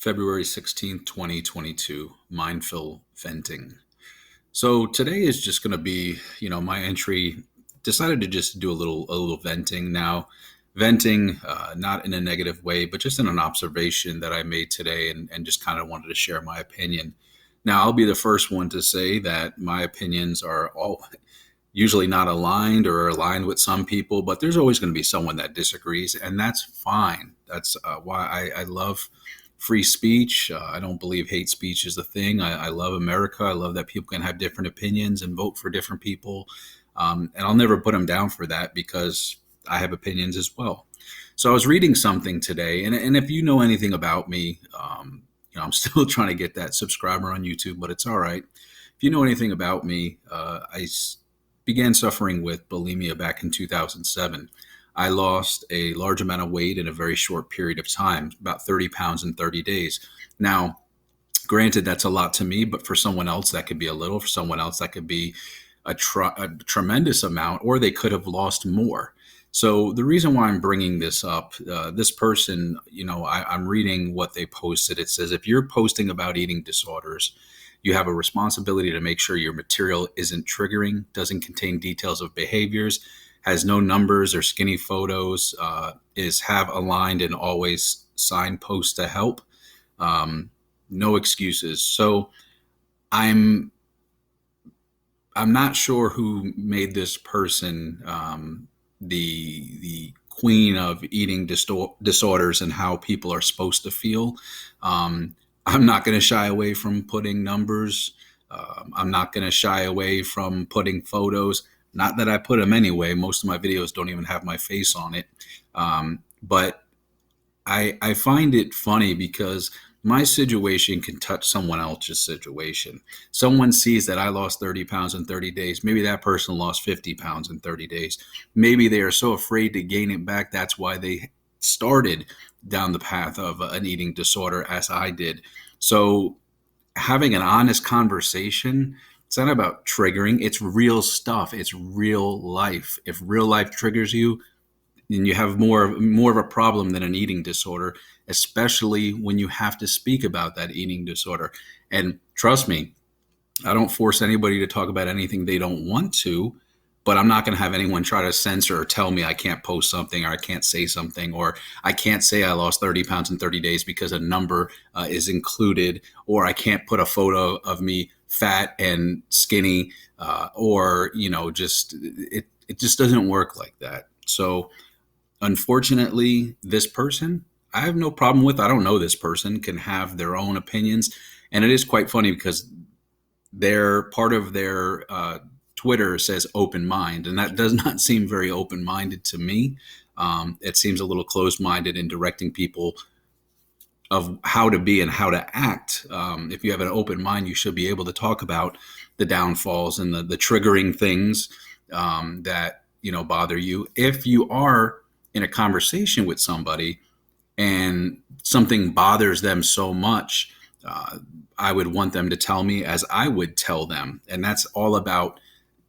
February 16th, 2022, mindful venting. So today is just going to be, my entry. Decided to just do a little venting. Now, venting, not in a negative way, but just in an observation that I made today, and just kind of wanted to share my opinion. Now, I'll be the first one to say that my opinions are all usually not aligned or aligned with some people, but there's always going to be someone that disagrees, and that's fine. That's why I love free speech. I don't believe hate speech is the thing. I love America. I love that people can have different opinions and vote for different people. And I'll never put them down for that because I have opinions as well. So I was reading something today, and if you know anything about me, I'm still trying to get that subscriber on YouTube, but it's all right. If you know anything about me, began suffering with bulimia back in 2007. I lost a large amount of weight in a very short period of time, about 30 pounds in 30 days. Now, granted, that's a lot to me, but for someone else, that could be a little. For someone else, that could be a tremendous amount, or they could have lost more. So the reason why I'm bringing this up, this person, I'm reading what they posted. It says, if you're posting about eating disorders, you have a responsibility to make sure your material isn't triggering, doesn't contain details of behaviors, has no numbers or skinny photos, is have aligned and always signpost to help. No excuses. So I'm not sure who made this person the queen of eating disorders and how people are supposed to feel. I'm not going to shy away from putting numbers. I'm not going to shy away from putting photos. Not that I put them anyway. Most of my videos don't even have my face on it. But I find it funny because my situation can touch someone else's situation. Someone sees that I lost 30 pounds in 30 days. Maybe that person lost 50 pounds in 30 days. Maybe they are so afraid to gain it back. That's why they started down the path of an eating disorder as I did. So having an honest conversation, it's not about triggering. It's real stuff. It's real life. If real life triggers you, then you have more of a problem than an eating disorder, especially when you have to speak about that eating disorder. And trust me, I don't force anybody to talk about anything they don't want to, but I'm not going to have anyone try to censor or tell me I can't post something or I can't say something or I can't say I lost 30 pounds in 30 days because a number is included, or I can't put a photo of me fat and skinny or, just it just doesn't work like that. So unfortunately, this person, I have no problem with. I don't know this person, can have their own opinions. And it is quite funny because they're part of their Twitter says open mind, and that does not seem very open minded to me. It seems a little closed minded in directing people of how to be and how to act. If you have an open mind, you should be able to talk about the downfalls and the triggering things that bother you. If you are in a conversation with somebody and something bothers them so much, I would want them to tell me as I would tell them. And that's all about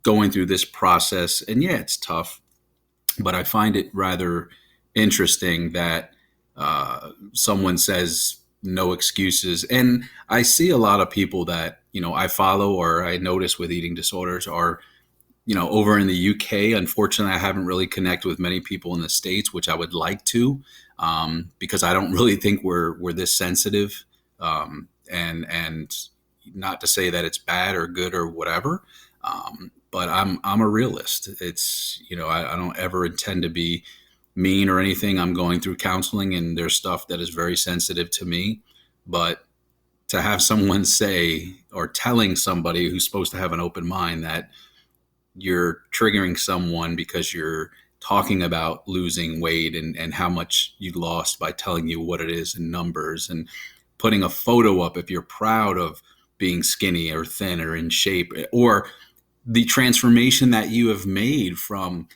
going through this process. And yeah, it's tough, but I find it rather interesting that someone says no excuses. And I see a lot of people that, I follow or I notice with eating disorders are, over in the UK. Unfortunately, I haven't really connected with many people in the States, which I would like to, because I don't really think we're this sensitive. And not to say that it's bad or good or whatever, but I'm a realist. It's I don't ever intend to be mean or anything. I'm going through counseling, and there's stuff that is very sensitive to me. But to have someone say or telling somebody who's supposed to have an open mind that you're triggering someone because you're talking about losing weight and how much you lost by telling you what it is in numbers and putting a photo up if you're proud of being skinny or thin or in shape, or the transformation that you have made from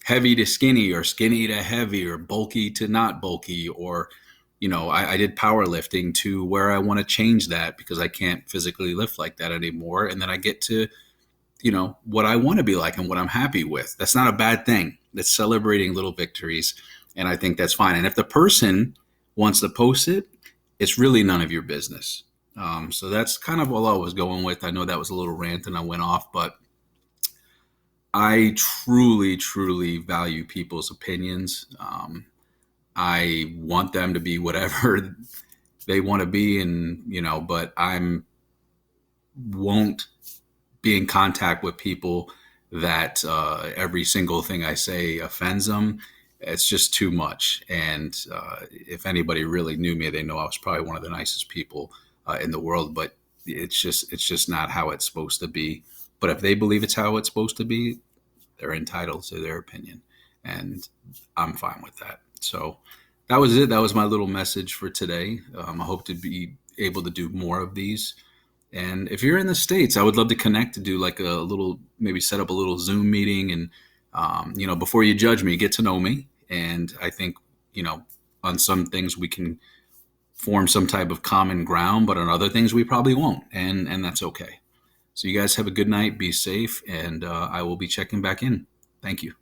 heavy to skinny or skinny to heavy or bulky to not bulky, or I did powerlifting to where I want to change that because I can't physically lift like that anymore. And then I get to what I want to be like and what I'm happy with. That's not a bad thing. That's celebrating little victories. And I think that's fine. And if the person wants to post it, it's really none of your business. So that's kind of all I was going with. I know that was a little rant and I went off, but I truly, truly value people's opinions. I want them to be whatever they want to be, and but I'm won't be in contact with people that every single thing I say offends them. It's just too much. And if anybody really knew me, they know I was probably one of the nicest people in the world. But it's just not how it's supposed to be. But if they believe it's how it's supposed to be, they're entitled to their opinion, and I'm fine with that. So that was it. That was my little message for today. I hope to be able to do more of these. And if you're in the States, I would love to connect to do like a little, maybe set up a little Zoom meeting. And, before you judge me, get to know me. And I think, you know, on some things we can form some type of common ground, but on other things we probably won't. And that's okay. So you guys have a good night. Be safe. And I will be checking back in. Thank you.